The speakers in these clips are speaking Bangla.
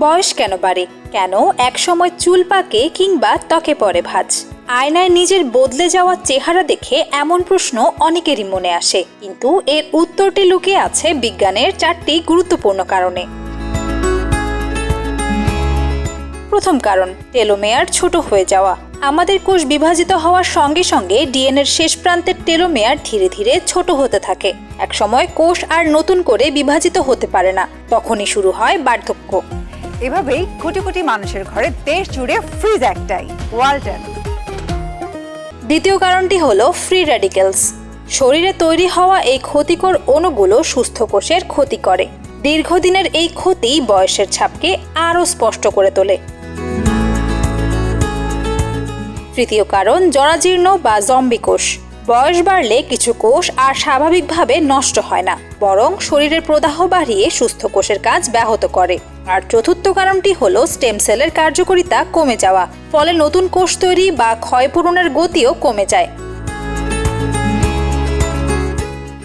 বয়স কেন বাড়ে, কেন একসময় চুল পাকে কিংবা ত্বকে পড়ে ভাঁজ? আয়নায় নিজের বদলে যাওয়া চেহারা দেখে এমন প্রশ্ন অনেকেরই মনে আসে, কিন্তু এর উত্তরটি লুকিয়ে আছে বিজ্ঞানের 4টি গুরুত্বপূর্ণ কারণে। প্রথম কারণ, টেলোমেয়ার ছোট হয়ে যাওয়া। আমাদের কোষ বিভাজিত হওয়ার সঙ্গে সঙ্গে ডিএনএর শেষ প্রান্তের টেলোমেয়ার ধীরে ধীরে ছোট হতে থাকে। একসময় কোষ আর নতুন করে বিভাজিত হতে পারে না, তখনই শুরু হয় বার্ধক্য। এভাবেই কোটি কোটি মানুষের ঘরে দেশ জুড়ে ফ্রিজ একটাই, ওয়ালটন। দ্বিতীয় কারণটি হলো ফ্রি র্যাডিক্যালস। শরীরে তৈরি হওয়া এই ক্ষতিকর অণুগুলো সুস্থ কোষের ক্ষতি করে। দীর্ঘদিনের এই ক্ষতি বয়সের ছাপকে আরও স্পষ্ট করে তোলে। তৃতীয় কারণ, জরাজীর্ণ বা জম্বি কোষ। বয়স বাড়লে কিছু কোষ আর স্বাভাবিকভাবে নষ্ট হয় না, বরং শরীরের প্রদাহ বাড়িয়ে সুস্থ কোষের কাজ ব্যাহত করে। আর চতুর্থ কারণটি হলো স্টেম সেলের কার্যকারিতা কমে যাওয়া, ফলে নতুন কোষ তৈরি বা ক্ষয়পূরণের গতিও কমে যায়।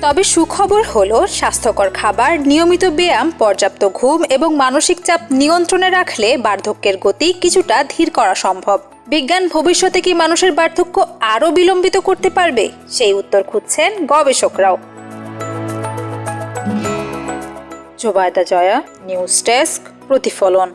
তবে সুখবর হলো, স্বাস্থ্যকর খাবার, নিয়মিত ব্যায়াম, পর্যাপ্ত ঘুম এবং মানসিক চাপ নিয়ন্ত্রণে রাখলে বার্ধক্যের গতি কিছুটা ধীর করা সম্ভব। বিজ্ঞান ভবিষ্যতে কি মানুষের বার্ধক্য আরও বিলম্বিত করতে পারবে, সেই উত্তর খুঁজছেন গবেষকরাও। জোবায়দা জয়া, নিউজ ডেস্ক, প্রতিফলন।